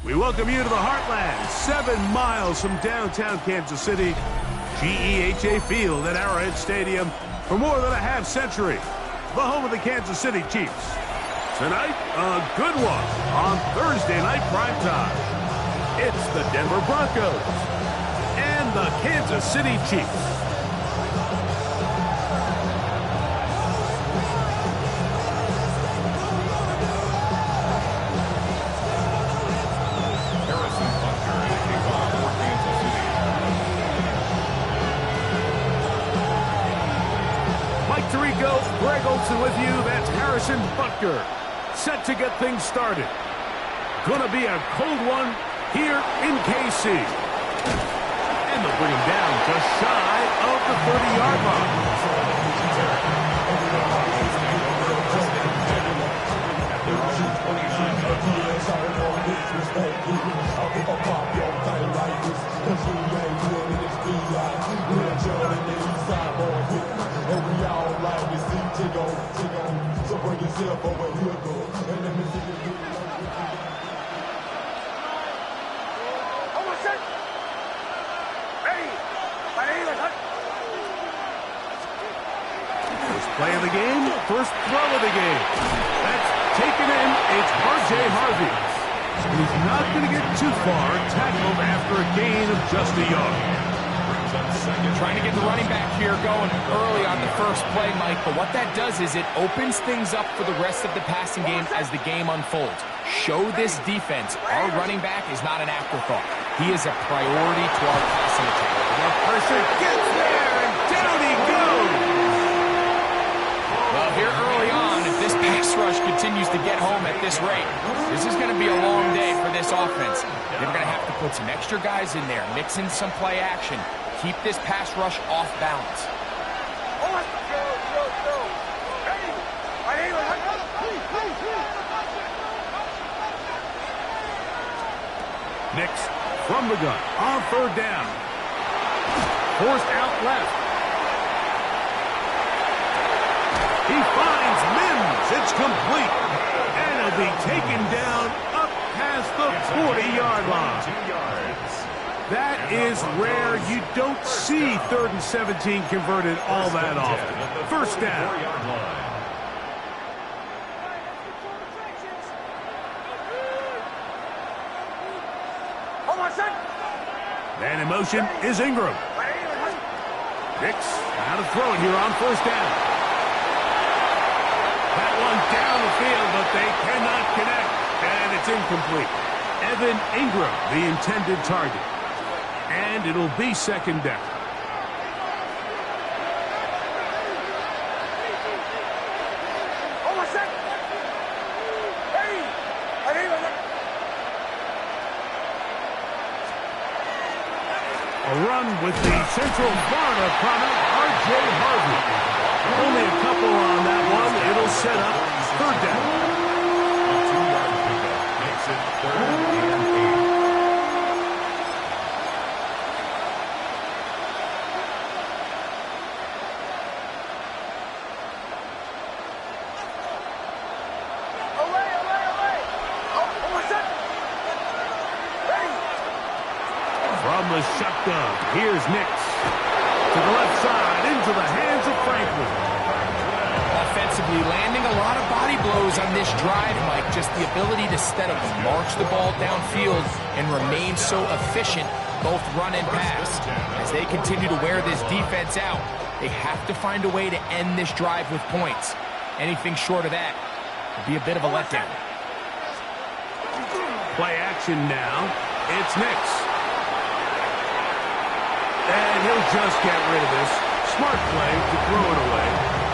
We welcome you to the Heartland, 7 miles from downtown Kansas City, GEHA Field at Arrowhead Stadium for more than a half-century, the home of the Kansas City Chiefs. Tonight, a good one on Thursday night primetime. It's the Denver Broncos and the Kansas City Chiefs. Greg Olson with you. That's Harrison Butker, set to get things started. Gonna be a cold one here in KC. And they'll bring him down just shy of the 30-yard line. First play of the game, first throw of the game. That's taken in. It's R.J. Harvey. He's not going to get too far, tackled after a gain of just a yard. Trying to get the running back here going early on the first play, Mike, but what that does is it opens things up for the rest of the passing game as the game unfolds. Show this defense our running back is not an afterthought. He is a priority to our passing attack. The person gets there, and down he goes! Well, here early on, if this pass rush continues to get home at this rate, this is going to be a long day for this offense. They're going to have to put some extra guys in there, mix in some play action, keep this pass rush off balance. Nix from the gun on third down. Forced out left. He finds Mims. It's complete. And it'll be taken down up past the 40-yard line. That is rare. You don't see 3rd and 17 converted all that often. First down. Man in motion is Ingram. Nix out of throw it here on first down. That one down the field, but they cannot connect. And it's incomplete. Evan Ingram, the intended target. And it'll be second down. A run with the Central Florida product, R.J. Harvey. Only a couple on that one. It'll set up third down. A 2-yard pickup makes it 3rd and 8. From the shotgun, here's Nix. To the left side, into the hands of Franklin. Offensively, landing a lot of body blows on this drive, Mike. Just the ability to steadily march the ball downfield and remain so efficient, both run and pass. As they continue to wear this defense out, they have to find a way to end this drive with points. Anything short of that would be a bit of a letdown. Play action now. It's Nix. And he'll just get rid of this. Smart play to throw it away.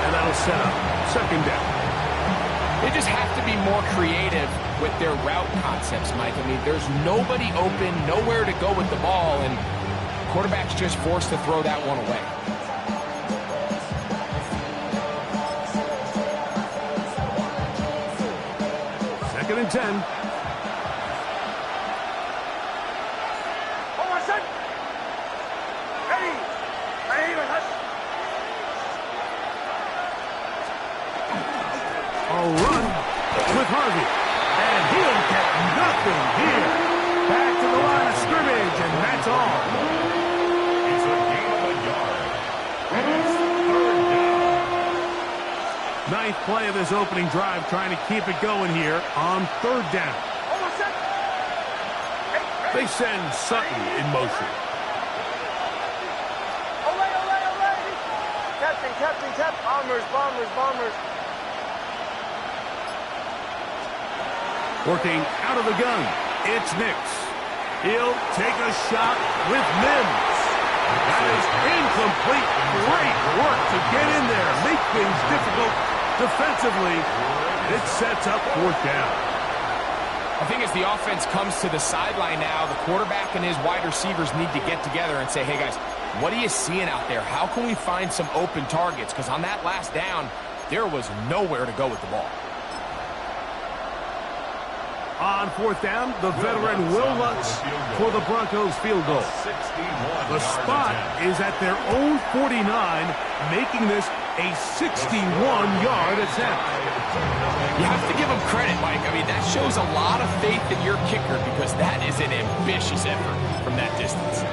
And that'll set up second down. They just have to be more creative with their route concepts, Mike. I mean, there's nobody open, nowhere to go with the ball, and quarterback's just forced to throw that one away. Second and 10. A run with Harvey. And he'll get nothing here. Back to the line of scrimmage, and that's all. It's a gain of a yard. And it's third down. Ninth play of this opening drive, trying to keep it going here on third down. They send Sutton in motion. Captain, bombers. Working out of the gun, it's Nix. He'll take a shot with Mims. That is incomplete. Great work to get in there, make things difficult defensively. It sets up fourth down. I think as the offense comes to the sideline now, the quarterback and his wide receivers need to get together and say, hey, guys, what are you seeing out there? How can we find some open targets? Because on that last down, there was nowhere to go with the ball. On fourth down, the veteran Will Lutz for the Broncos field goal. The spot is at their own 49, making this a 61-yard attempt. You have to give him credit, Mike. I mean, that shows a lot of faith in your kicker because that is an ambitious effort from that distance.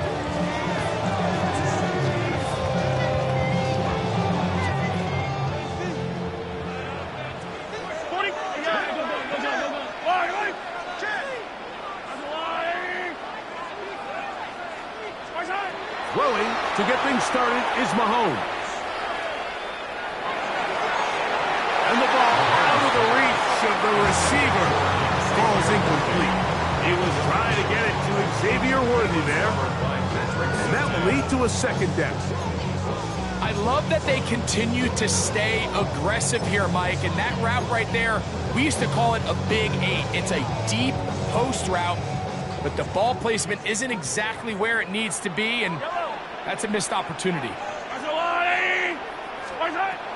Throwing to get things started is Mahomes. And the ball out of the reach of the receiver. Ball's incomplete. He was trying to get it to Xavier Worthy there. And that will lead to a second down. I love that they continue to stay aggressive here, Mike. And that route right there, we used to call it a big 8. It's a deep post route, but the ball placement isn't exactly where it needs to be, and that's a missed opportunity.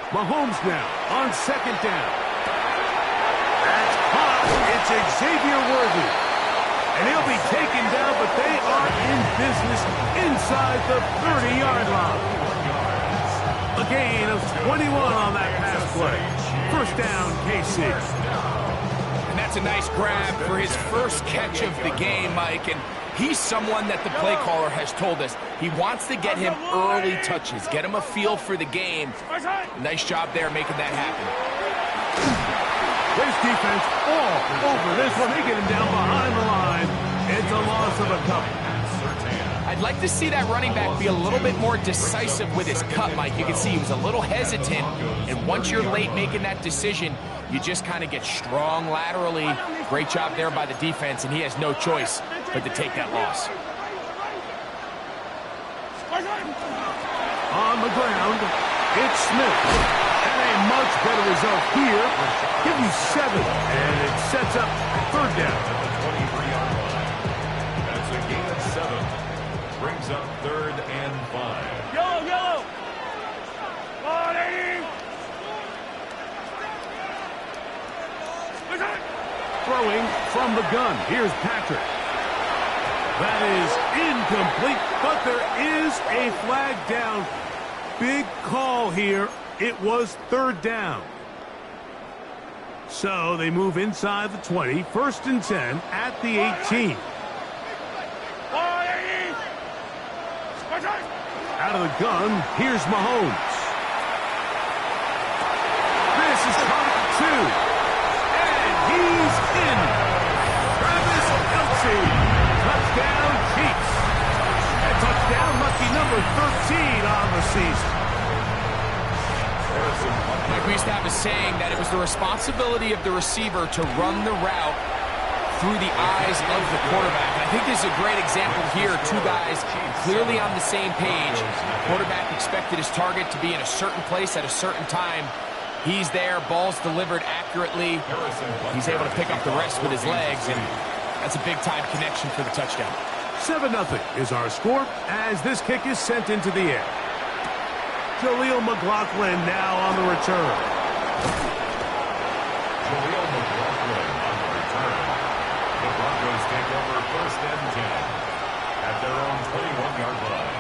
Mahomes now on second down. That's caught. It's Xavier Worthy. And he'll be taken down, but they are in business inside the 30-yard line. A gain of 21 on that pass play. First down, KC. And that's a nice grab for his first catch of the game, Mike. And he's someone that the play caller has told us he wants to get him early touches, get him a feel for the game. Nice job there making that happen. This defense all over this one. They get him down behind the line. It's a loss of a couple. I'd like to see that running back be a little bit more decisive with his cut, Mike. You can see he was a little hesitant, and once you're late making that decision, you just kind of get strong laterally. Great job there by the defense, and he has no choice but to take that loss. On the ground, it's Smith. And a much better result here. Give you 7, and it sets up third down. That's a gain of 7. Brings up 3rd and 5. Yellow! Throwing from the gun. Here's Patrick. That is incomplete, but there is a flag down. Big call here. It was third down. So they move inside the 20. 1st and 10 at the 18. Out of the gun, here's Mahomes. This is caught 2. And he's in. Travis Kelce. Touchdown, Chiefs. And touchdown, lucky number 13 on the season. Like we used to have a saying that it was the responsibility of the receiver to run the route through the eyes of the quarterback. And I think this is a great example here. 2 guys clearly on the same page. The quarterback expected his target to be in a certain place at a certain time. He's there, ball's delivered accurately. He's able to pick up the rest with his legs, and that's a big-time connection for the touchdown. 7-0 is our score as this kick is sent into the air. Jaleel McLaughlin now on the return. Jaleel McLaughlin on the return. The Broncos take over 1st and 10 at their own 21-yard line.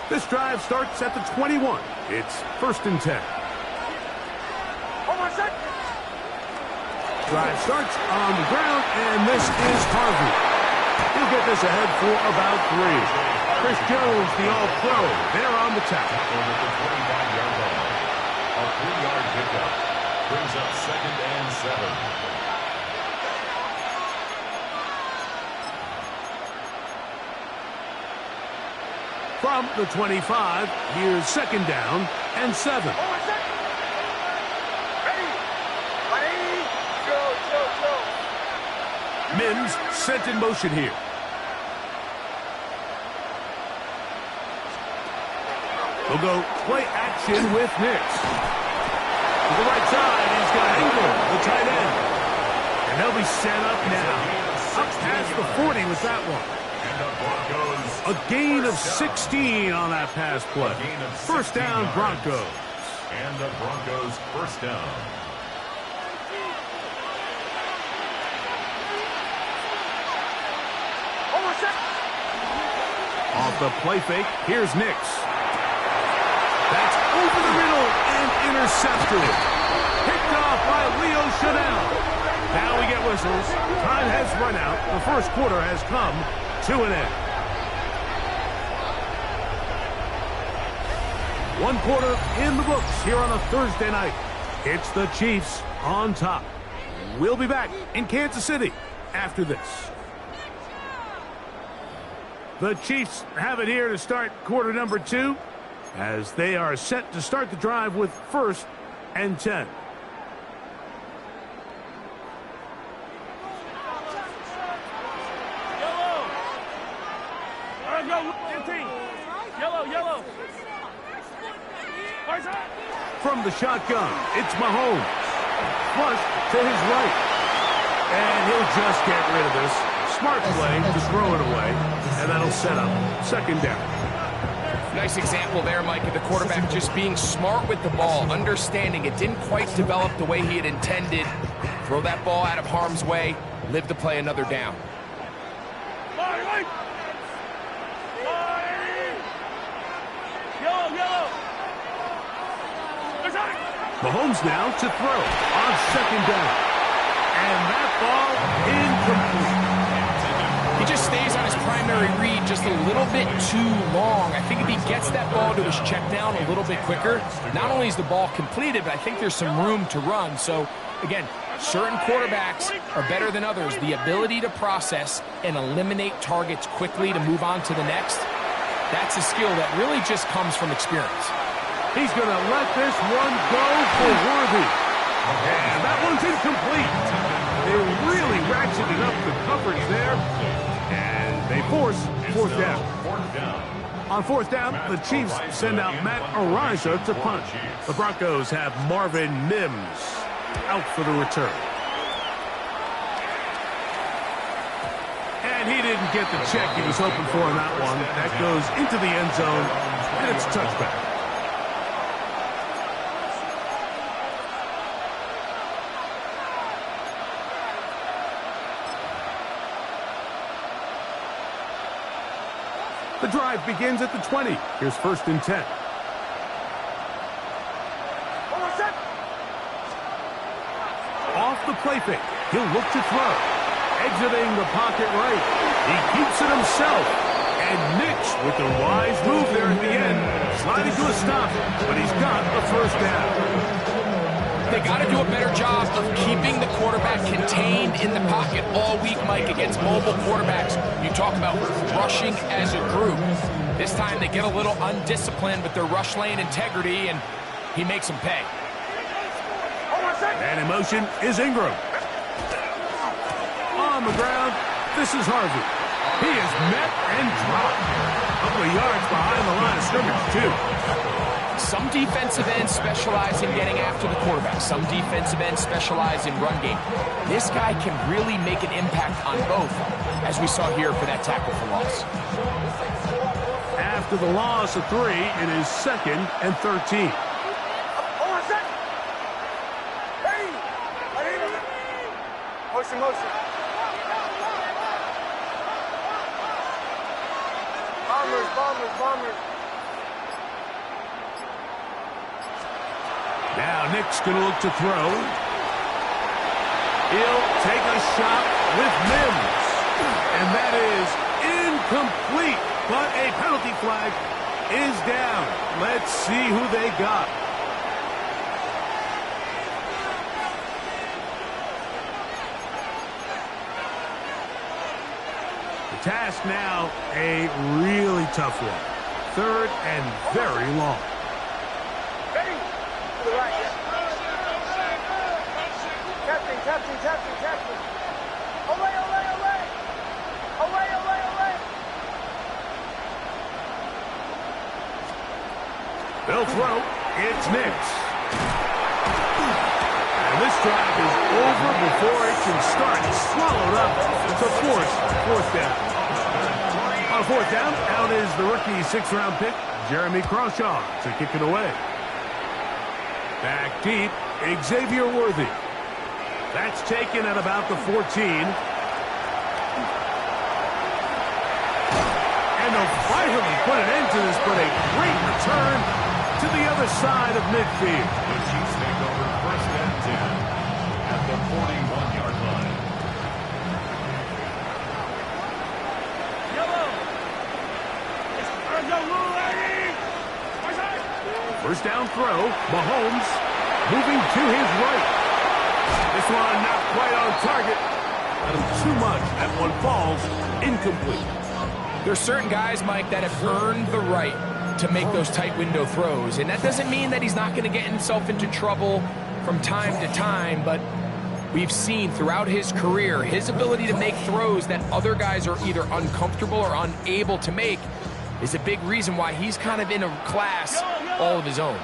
This drive starts at the 21. It's 1st and 10. Drive starts on the ground, and this is Harvey. He'll get this ahead for about 3. Chris Jones, the All-Pro, there on the tackle. Over the 25-yard line. A 3-yard pickup brings up 2nd and 7. From the 25, here's 2nd down and 7. Mims set in motion here. They'll go play action with Nix. To the right side, he's got Ingram, the tight end. And they'll be set up now. Up past the 40 with that one. A gain of 16 on that pass play. 1st down, Broncos. And the Broncos 1st down. Off the play fake, here's Nix. That's over the middle and intercepted. Picked off by Leo Chanel. Now we get whistles. Time has run out. The 1st quarter has come to an end. 1 quarter in the books here on a Thursday night. It's the Chiefs on top. We'll be back in Kansas City after this. The Chiefs have it here to start quarter number 2 as they are set to start the drive with 1st and 10. Yellow. From the shotgun, it's Mahomes. Flush to his right. And he'll just get rid of this. Smart play to throw it away. And that'll set up 2nd down. Nice example there, Mike, of the quarterback just being smart with the ball, understanding it didn't quite develop the way he had intended. Throw that ball out of harm's way, live to play another down. Mahomes now to throw on 2nd down. And that ball incomplete. He just stays on his primary read just a little bit too long. I think if he gets that ball to his check down a little bit quicker, not only is the ball completed, but I think there's some room to run. So, again, certain quarterbacks are better than others. The ability to process and eliminate targets quickly to move on to the next, that's a skill that really just comes from experience. He's going to let this one go for Worthy. And that one's incomplete. They really ratcheted up the coverage there. And they force 4th down. On 4th down, the Chiefs send out Matt Araiza to punt. The Broncos have Marvin Mims out for the return. And he didn't get the check he was hoping for on that one. That goes into the end zone, and it's a touchback. The drive begins at the 20. Here's 1st and 10. Off the play fake. He'll look to throw. Exiting the pocket right. He keeps it himself. And Nix with the wise move there at the end. Sliding to a stop, but he's got the 1st down. They got to do a better job of keeping the quarterback contained in the pocket all week, Mike, against mobile quarterbacks. You talk about rushing as a group. This time they get a little undisciplined with their rush lane integrity, and he makes them pay. And in motion is Ingram. On the ground, this is Harvey. He is met and dropped. A couple of yards behind the line of scrimmage, too. Some defensive ends specialize in getting after the quarterback. Some defensive ends specialize in run game. This guy can really make an impact on both, as we saw here for that tackle for loss. After the loss of 3, it is 2nd and 13. Motion. Bombers. Nick's going to look to throw. He'll take a shot with Mims. And that is incomplete. But a penalty flag is down. Let's see who they got. The task now, a really tough one. 3rd and very long. Ready? To the right, yeah. Captain. Away. They'll throw. It's Nick's. And this drive is over before it can start. Swallowed up to force 4th down. On 4th down, out is the rookie 6th-round pick, Jeremy Crawshaw, to kick it away. Back deep, Xavier Worthy. That's taken at about the 14. And they'll finally put an end to this, but a great return to the other side of midfield. The Chiefs take over 1st and 10 at the 41-yard line. First down throw, Mahomes moving to his right. This one not quite on target. Got him too much. That one falls incomplete. There's certain guys, Mike, that have earned the right to make those tight window throws. And that doesn't mean that he's not going to get himself into trouble from time to time, but we've seen throughout his career his ability to make throws that other guys are either uncomfortable or unable to make is a big reason why he's kind of in a class all of his own.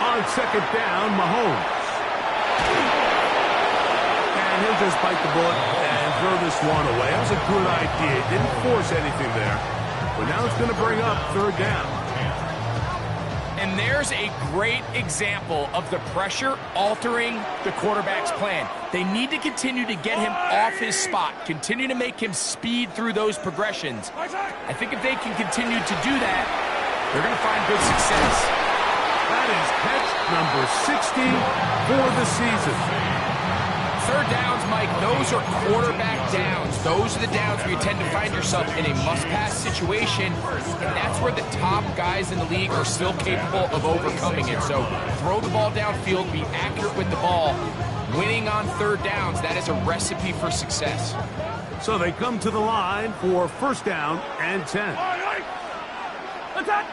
On 2nd down, Mahomes. And he'll just bite the bullet and throw this one away. That was a good idea. Didn't force anything there. But now it's going to bring up 3rd down. And there's a great example of the pressure altering the quarterback's plan. They need to continue to get him off his spot, continue to make him speed through those progressions. I think if they can continue to do that, they're going to find good success. That is catch number 60 for the season. 3rd downs, Mike, those are quarterback downs. Those are the downs where you tend to find yourself in a must-pass situation, and that's where the top guys in the league are still capable of overcoming it. So throw the ball downfield, be accurate with the ball. Winning on 3rd downs, that is a recipe for success. So they come to the line for 1st down and 10. Attack!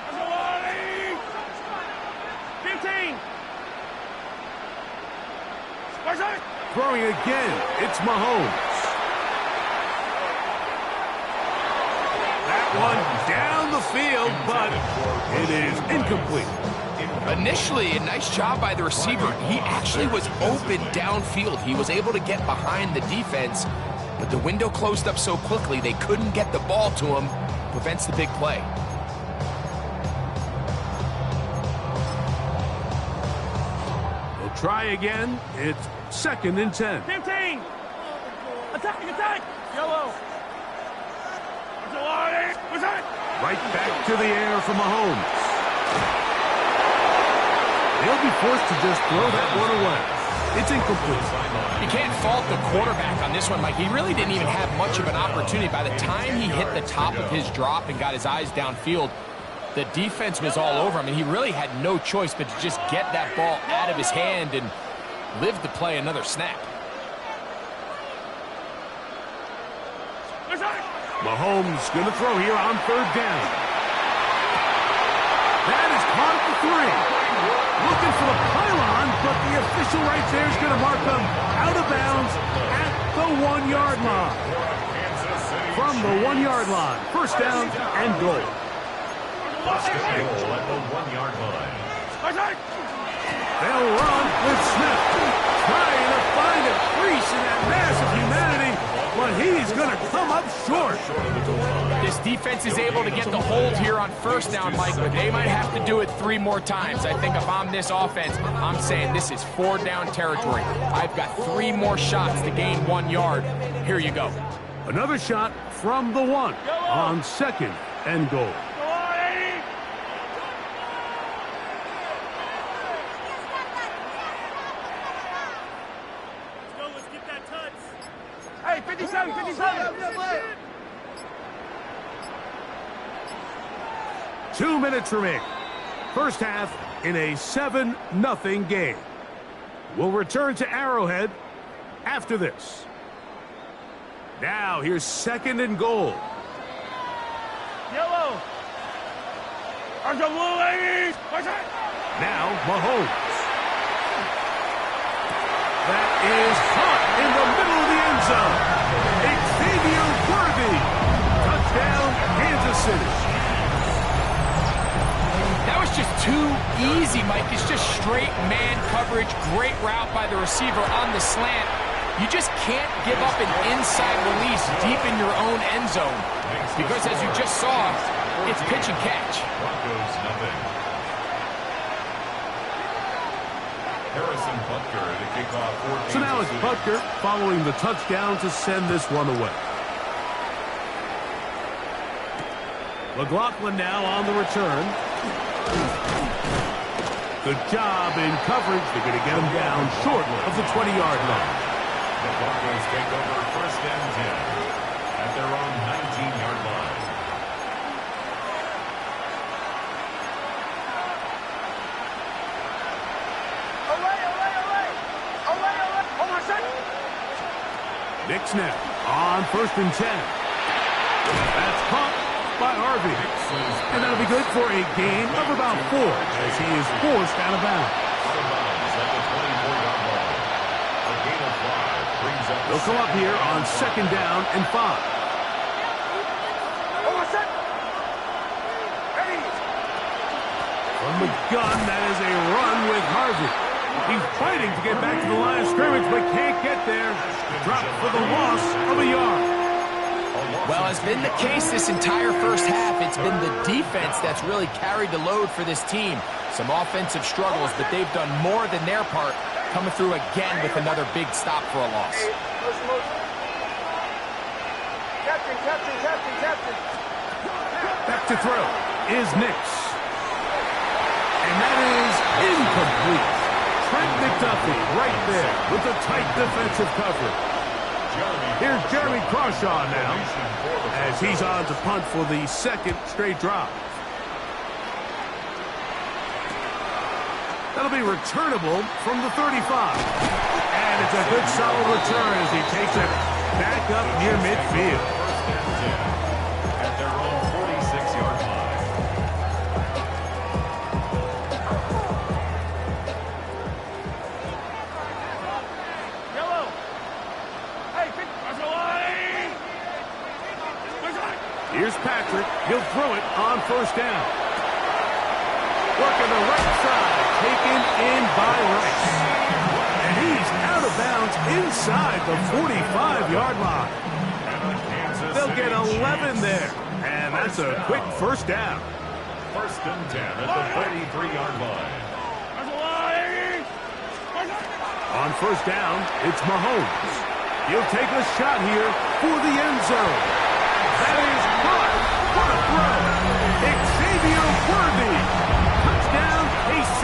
15! Throwing again, it's Mahomes. That one down the field, but it is incomplete. Initially, a nice job by the receiver. He actually was open downfield. He was able to get behind the defense, but the window closed up so quickly they couldn't get the ball to him. Prevents the big play. They'll try again. It's 2nd and 10. 15! Attack! Yellow! Right back to the air for Mahomes. He'll be forced to just throw that one away. It's incomplete. You can't fault the quarterback on this one, Mike. He really didn't even have much of an opportunity. By the time he hit the top of his drop and got his eyes downfield, the defense was all over him, and he really had no choice but to just get that ball out of his hand and live to play another snap. Mahomes going to throw here on 3rd down. That is caught at the 3. Looking for the pylon, but the official right there is going to mark him out of bounds at the 1-yard line. From the 1-yard line, 1st down and goal. First and goal at the 1-yard line. They'll run with Smith, trying to find a crease in that mass of humanity, but he's going to come up short. This defense is able to get the hold here on 1st down, Mike, but they might have to do it 3 more times. I think if I'm this offense, I'm saying this is 4 down territory. I've got 3 more shots to gain 1 yard. Here you go. Another shot from the 1 on 2nd and goal. Hey, 57, 57. 2 minutes remaining. First half in a 7-0 game. We'll return to Arrowhead after this. Now here's 2nd and goal. Yellow. There's a blue ladies. Now Mahomes. That is caught in the middle of the end zone. Xavier Worthy. Touchdown, Kansas City. That was just too easy, Mike. It's just straight man coverage. Great route by the receiver on the slant. You just can't give up an inside release deep in your own end zone. Because as you just saw, it's pitch and catch. Broncos nothing. Harrison Butker to kick off for So now it's Butker following the touchdown to send this one away. McLaughlin now on the return. Good job in coverage. They're going to get him down short of the 20-yard line. The Broncos take over 1st and 10 at their own 19-yard line. Nick snap on 1st and 10. That's caught by Harvey. And that'll be good for a gain of about 4 as he is forced out of bounds. Out of bounds at the 24-yard line. A gain of 5 brings up. They'll come up here on 2nd down and 5. From the gun, that is a run with Harvey. He's fighting to get back to the line of scrimmage, but can't get there. Dropped for the loss of a yard. Well, as been the case this entire first half, it's been the defense that's really carried the load for this team. Some offensive struggles, but they've done more than their part, coming through again with another big stop for a loss. Captain. Back to throw is Nix. And that is incomplete. Trent McDuffie right there with the tight defensive coverage. Here's Jeremy Crawshaw now as he's on to punt for the 2nd straight drop. That'll be returnable from the 35. And it's a good solid return as he takes it back up near midfield. 1st and 10 at their own 46-yard line. Yellow. Hey, there's a line. Here's Patrick. He'll throw it on 1st down. Working the right side. Taken in by Rice. And he's out of bounds inside the 45-yard line. They'll get 11 there. And that's a quick 1st down. 1st and 10 at the 33-yard line. On 1st down, it's Mahomes. He'll take a shot here for the end zone. That is caught. What a throw. Xavier Worthy. Touchdown, KC.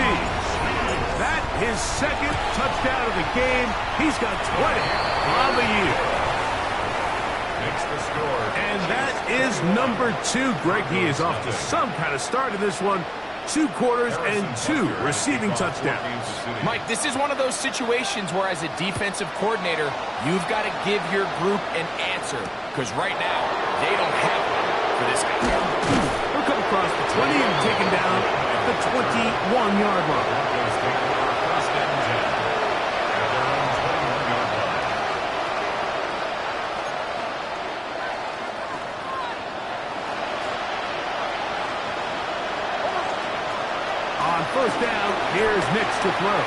That his 2nd touchdown of the game. He's got 20 on the year. Makes the score. And that is number 2. Greg, he is off to some kind of start in this one. 2 quarters and 2 receiving touchdowns. Mike, this is one of those situations where as a defensive coordinator, you've got to give your group an answer. Because right now, they don't have one for this guy. He'll come across the 20 and taken down at the 21-yard line. Broncos take over 1st and 10 at their own 21-yard line. On 1st down, here's Nix to throw.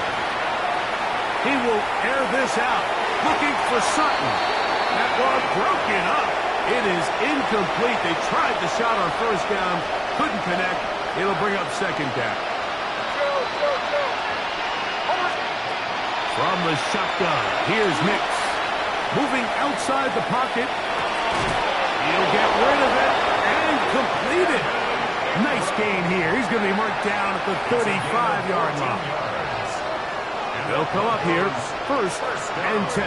He will air this out, looking for Sutton. That one broken up. It is incomplete. They tried the shot on 1st down, couldn't connect. It'll bring up 2nd down. From the shotgun, here's Nix. Moving outside the pocket. He'll get rid of it and complete it. Nice gain here. He's going to be marked down at the 35-yard line. They'll come up here 1st and 10.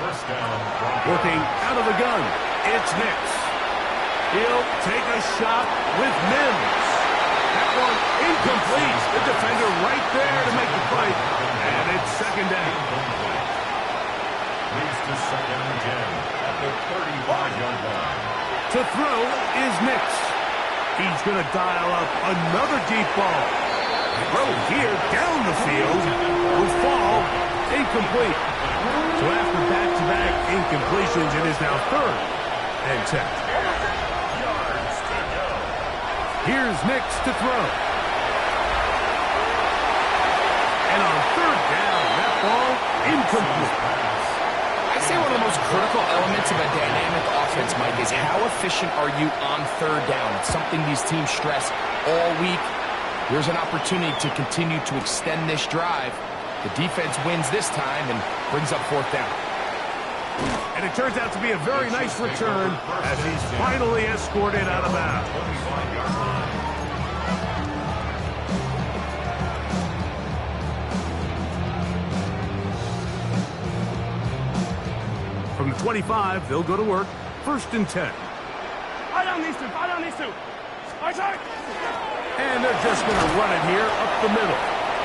First down, Broncos. Working out of the gun, it's Nix. He'll take a shot with Mims. That one incomplete. The defender right there to make the fight. And it's second down. Leads to second and 10 at the 35-yard line. To throw is Nix. He's going to dial up another deep ball. Throw here down the field will fall incomplete. So after back-to-back incompletions, it is now third and 10. Yards to go. Here's Nix to throw. And on third down, that ball incomplete. I'd say one of the most critical elements of a dynamic offense, Mike, is how efficient are you on third down? It's something these teams stress all week. Here's an opportunity to continue to extend this drive. The defense wins this time and brings up fourth down. And it turns out to be a very nice return as he's finally escorted out of bounds. 25-yard line. From the 25, they'll go to work. First and 10. Fight on these two. Fight on these two. Fight. And they're just going to run it here up the middle.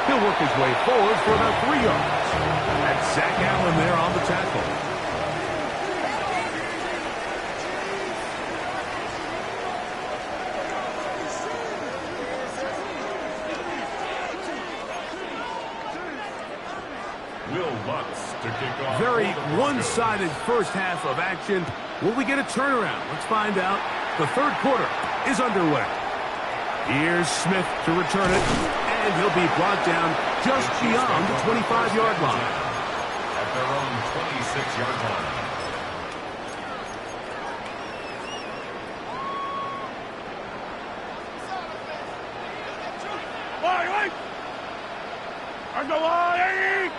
He'll work his way forward for about 3 yards. That's Zach Allen there on the tackle. Will Lutz to kick off. Very one-sided first half of action. Will we get a turnaround? Let's find out. The third quarter is underway. Here's Smith to return it, and he'll be brought down just beyond the 25-yard line. At their own 26-yard line. Wait. On the line.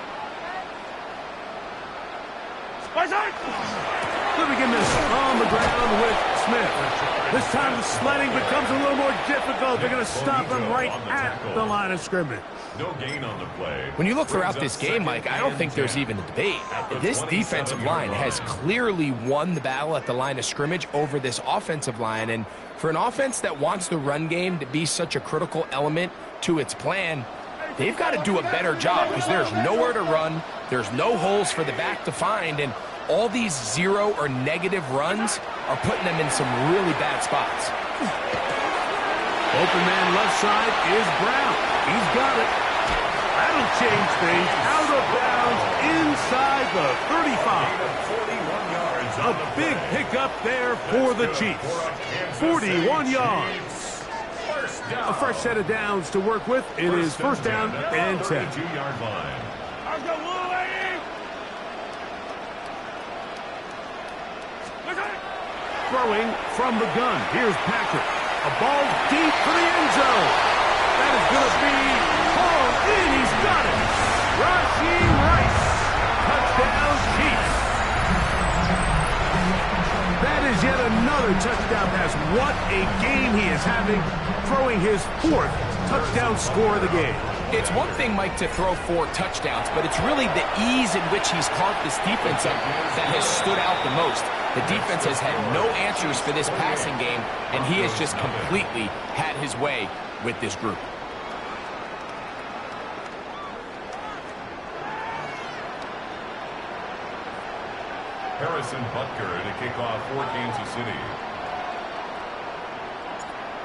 Fight. We'll begin this on the ground with Smith. This time the sledding becomes a little more difficult. They're going to stop him right at the line of scrimmage. No gain on the play. When you look throughout this game, Mike, I don't think there's even a debate. This defensive line has clearly won the battle at the line of scrimmage over this offensive line. And for an offense that wants the run game to be such a critical element to its plan, they've got to do a better job because there's nowhere to run. There's no holes for the back to find. And all these zero or negative runs are putting them in some really bad spots. Open man left side is Brown. He's got it. That'll change things. Out of bounds inside the 35. A big pickup there for the Chiefs. 41 yards. A fresh set of downs to work with. It is first down and 10. 32-yard line. Throwing from the gun. Here's Patrick. A ball deep for the end zone. That is going to be hauled in. He's got it. Rashee Rice. Touchdown, Chiefs. That is yet another touchdown pass. What a game he is having, throwing his fourth touchdown score of the game. It's one thing, Mike, to throw 4 touchdowns, but it's really the ease in which he's carved this defense up that has stood out the most. The defense has had no answers for this passing game, and he has just completely had his way with this group. Harrison Butker to kick off for Kansas City.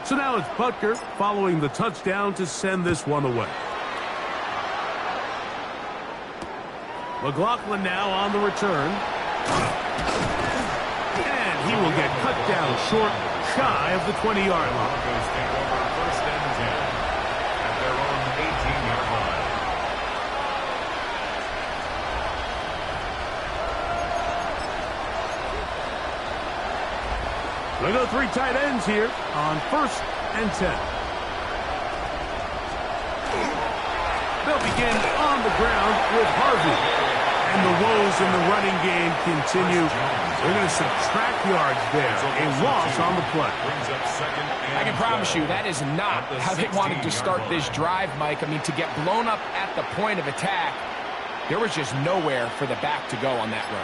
So now it's Butker following the touchdown to send this one away. McLaughlin now on the return. And he will get cut down short, shy of the 20-yard line. Broncos take over first and 10 at their own 18-yard line. They go 3 tight ends here on first and 10. They'll begin on the ground with Harvey. And the woes in the running game continue. They're going to subtract yards there. A loss on the play. I can promise you that is not how they wanted to start this drive, Mike. I mean, to get blown up at the point of attack, There was just nowhere for the back to go on that run.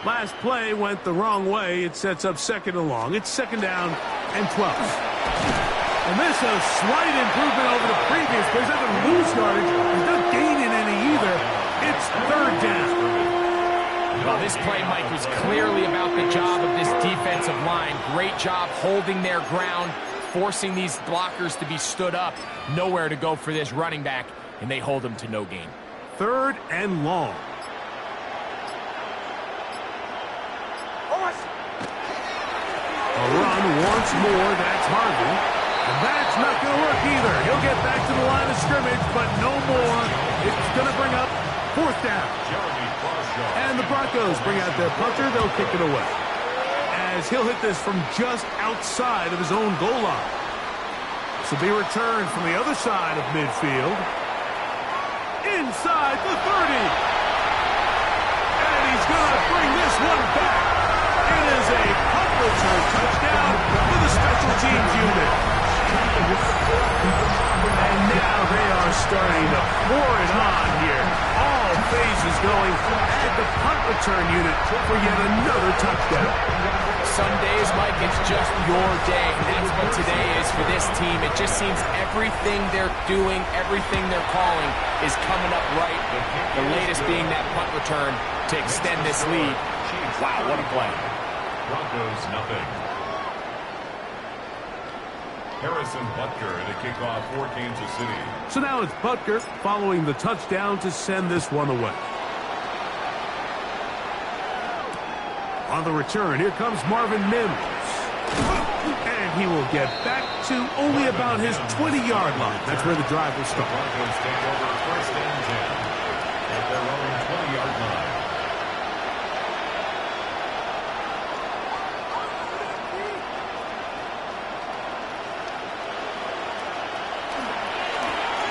Last play went the wrong way. It sets up second and long. It's second down and 12. And this is a slight improvement over the previous play. He's not going to lose yardage. He's not gaining any either. It's third down. Well, this play, Mike, was clearly about the job of this defensive line. Great job holding their ground, forcing these blockers to be stood up. Nowhere to go for this running back, and they hold him to no gain. Third and long. A run once more. That's Harvey. And that's not going to work either. He'll get back to the line of scrimmage, but no more. It's going to bring up fourth down. And the Broncos bring out their punter. They'll kick it away, as he'll hit this from just outside of his own goal line. This will be returned from the other side of midfield. Inside the 30. And he's going to bring this one back. It is a punt return touchdown for the special teams unit. And now they are starting to pour it on here. All phases going at the punt return unit for yet another touchdown. Some days, Mike, it's just your day. And that's what today is for this team. It just seems everything they're doing, everything they're calling is coming up right. The latest being that punt return to extend this lead. Wow, what a play. Broncos, nothing. Harrison Butker in a kickoff for Kansas City. So now it's Butker following the touchdown to send this one away. On the return, here comes Marvin Mims. And he will get back to only about his 20-yard line. That's where the drive will start. Broncos take over first and 10 at their own 20-yard line.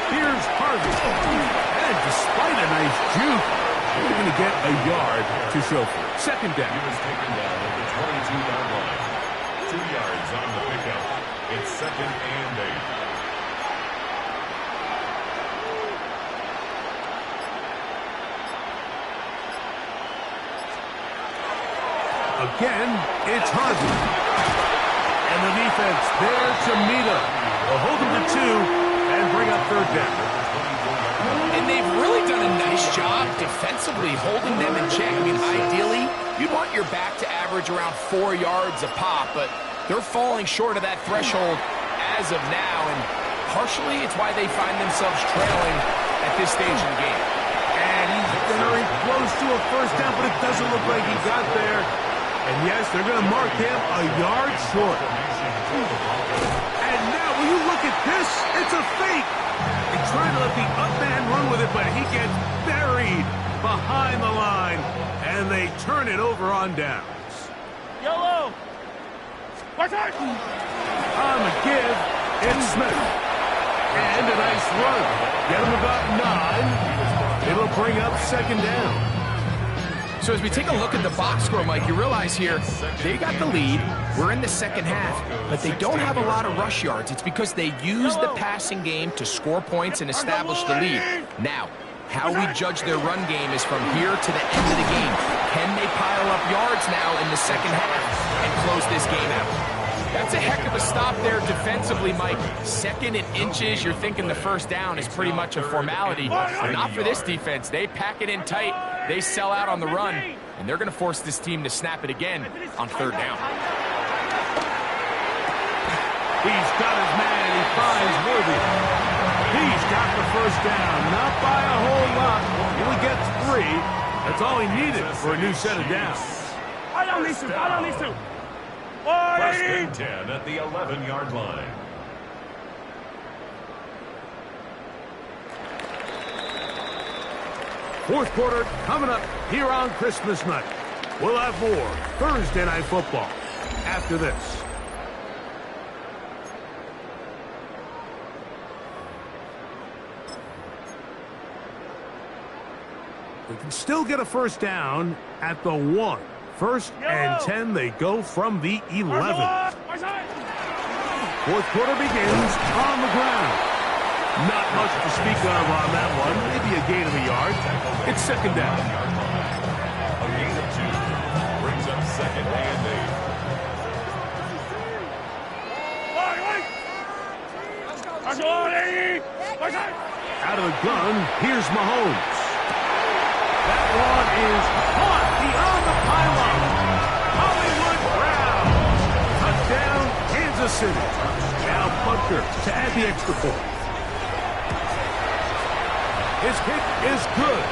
Here's Harvey. And despite a nice juke, they're going to get a yard to show for it. Second down. He was taken down at the 22-yard line. 2 yards on the pickup. It's second and 8. Again, it's Harvey. And the defense there to meet him. They'll hold him to 2 and bring up third down. And they've really done a nice job defensively holding them in check. I mean, ideally, you'd want your back to average around 4 yards a pop, but they're falling short of that threshold as of now, and partially it's why they find themselves trailing at this stage in the game. And he's very close to a first down, but it doesn't look like he got there. And yes, they're going to mark him a yard short. And now, will you look at this? It's a fake. They try to let the up man run with it, but he gets buried behind the line, and they turn it over on downs. Yellow. Watch out. On the give, it's Smith. And a nice run. Get him about 9. It'll bring up second down. So as we take a look at the box score, Mike, you realize here, they got the lead. We're in the second half, but they don't have a lot of rush yards. It's because they use the passing game to score points and establish the lead. Now, how we judge their run game is from here to the end of the game. Can they pile up yards now in the second half and close this game out? That's a heck of a stop there defensively, Mike. Second and inches, you're thinking the first down is pretty much a formality. But not for this defense. They pack it in tight. They sell out on the run. And they're going to force this team to snap it again on third down. He's got his man. He finds Worthy. He's got the first down. Not by a whole lot. He only gets 3. That's all he needed for a new set of downs. I don't need to. First and 10 at the 11-yard line. Fourth quarter coming up here on Christmas night. We'll have more Thursday Night Football after this. We can still get a first down at the 1. First and 10, they go from the 11. Fourth quarter begins on the ground. Not much to speak of on that one. Maybe a gain of a yard. It's second down. A gain of 2 brings up second and 8. Out of the gun, here's Mahomes. That one is caught beyond the pylon. Hollywood Brown. Touchdown, Kansas City. Now Butker to add the extra point. His kick is good.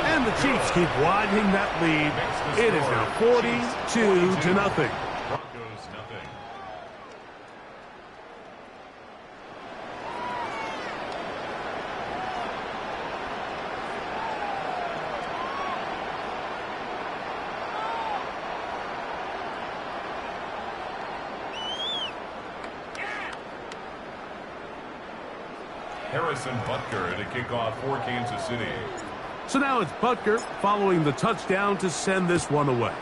And the Chiefs keep widening that lead. It is now 42-0. Broncos nothing. Harrison Butker to kick off for Kansas City. So now it's Butker following the touchdown to send this one away.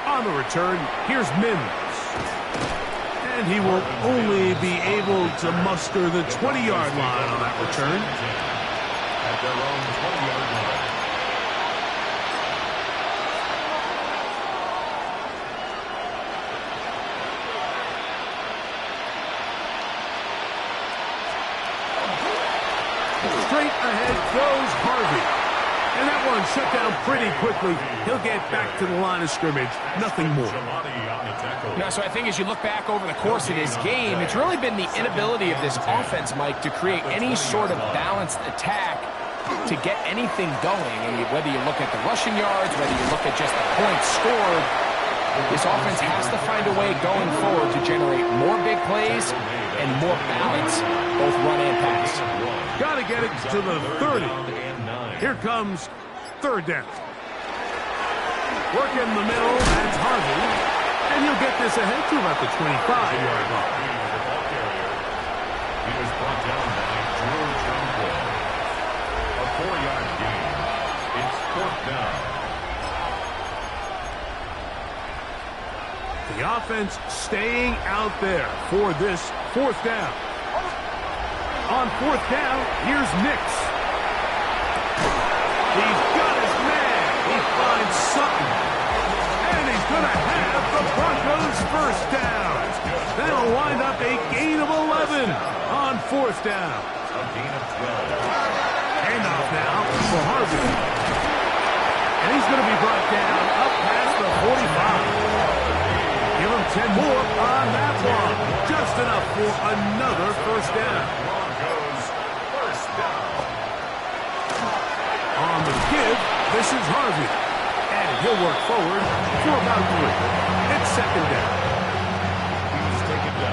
On the return, here's Mims. And he will only be able to muster the 20-yard line on that return. At their own 20-yard line. Straight ahead goes Harvey. And that one shut down pretty quickly. He'll get back to the line of scrimmage. Nothing more. So I think as you look back over the course of this game, it's really been the inability of this offense, Mike, to create any sort of balanced attack to get anything going. And whether you look at the rushing yards, whether you look at just the points scored, this offense has to find a way going forward to generate more big plays and more balance, both run and pass. Got to get it to the 30. Here comes third down. Work in the middle, that's Harvey. And he'll get this ahead to about the 25-yard line. He was brought down by George Uncle. A 4-yard gain. It's fourth down. The offense staying out there for this fourth down. On fourth down, here's Nix. He's got his man. He finds Sutton. And he's going to have the Broncos first down. That'll wind up a gain of 11 on fourth down. A gain of 12. Handoff now for Harvey. And he's going to be brought down up past the 45. Give him 10 more on that one. Just enough for another first down. On the give, this is Harvey. And he'll work forward for about 3. It's second down.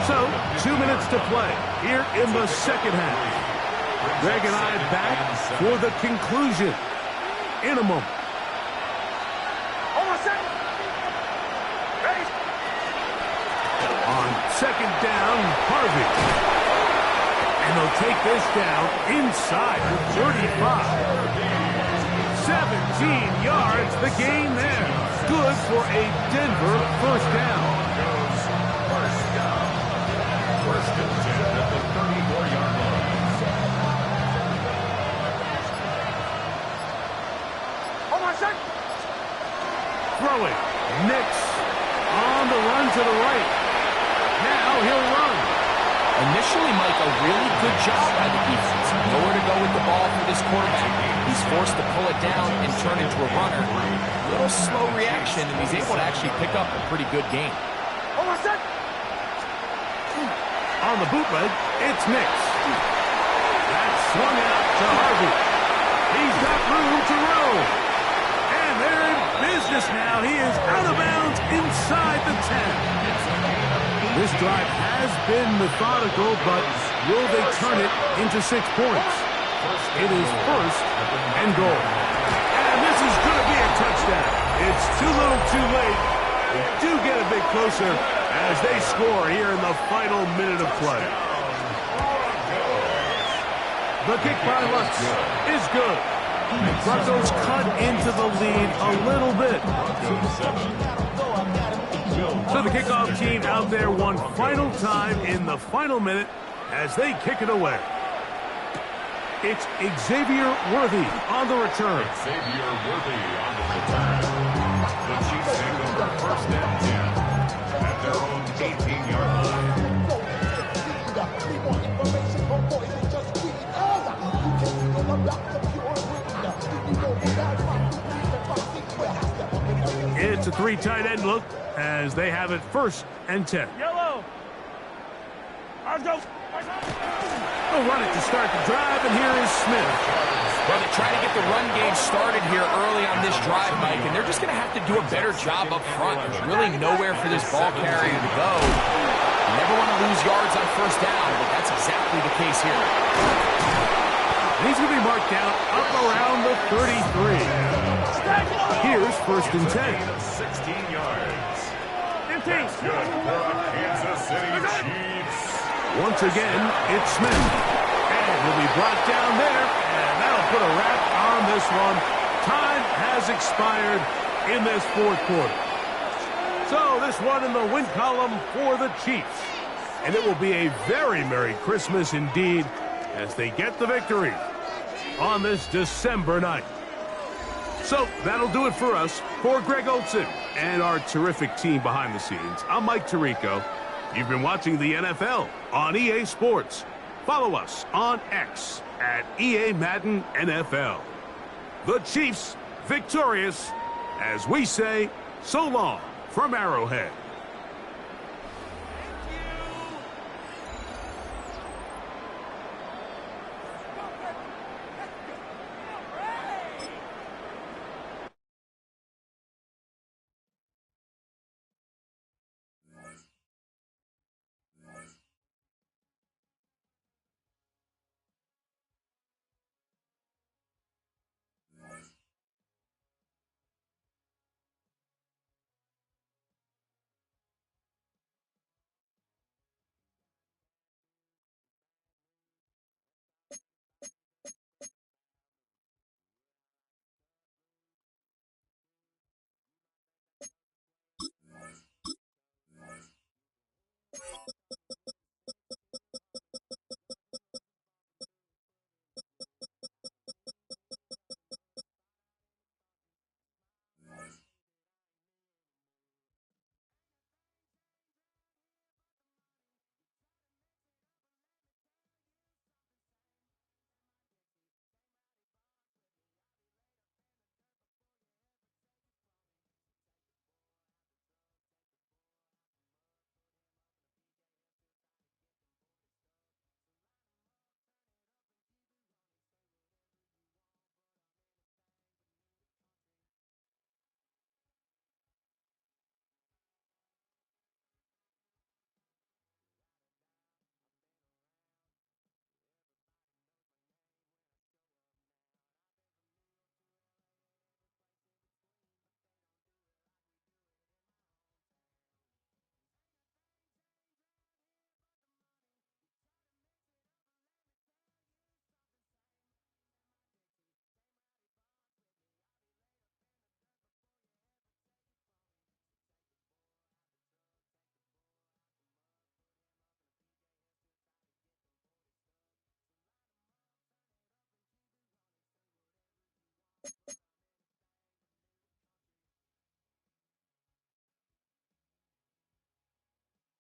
So, 2 minutes to play here in the second half. Greg and I back for the conclusion in a moment. On second down, Harvey. And they'll take this down inside the 35. 17 yards, the gain there. Good for a Denver first down. First and 10 at the 34-yard line. Throwing. Nix on the run to the right. Now he'll run. Initially, Mike, a really good job by the defense. Nowhere to go with the ball for this quarterback. He's forced to pull it down and turn into a runner. A little slow reaction, and he's able to actually pick up a pretty good game. On the bootleg, it's Nix. That's swung out to Harvey. He's got room to roll. And they're in business now. He is out of bounds inside the 10. This drive has been methodical, but will they turn it into 6 points? It is first and goal. And this is going to be a touchdown. It's too little too late. They do get a bit closer as they score here in the final minute of play. The kick by Lutz is good. Broncos cut into the lead a little bit. So the kickoff team out there one final time in the final minute as they kick it away. It's Xavier Worthy on the return. Xavier Worthy on the return. The Chiefs take over first and 10 at their own 18-yard line. It's a three tight end look as they have it first and 10. Yellow. Let's go. They'll run it to start the drive, and here is Smith. Well, they're trying to get the run game started here early on this drive, Mike, and they're just going to have to do a better job up front. There's really nowhere for this ball carrier to go. You never want to lose yards on first down, but that's exactly the case here. And he's going to be marked down up around the 33. Here's first and 10. 16 yards. 15. That's good for the Kansas City Chiefs. Once again, it's Smith. And he'll be brought down there, and that'll put a wrap on this one. Time has expired in this fourth quarter. So this one in the win column for the Chiefs. And it will be a very Merry Christmas indeed as they get the victory on this December night. So that'll do it for us. For Greg Olson and our terrific team behind the scenes, I'm Mike Tirico. You've been watching the NFL on EA Sports. Follow us on X at EA Madden NFL. The Chiefs victorious as we say so long from Arrowhead.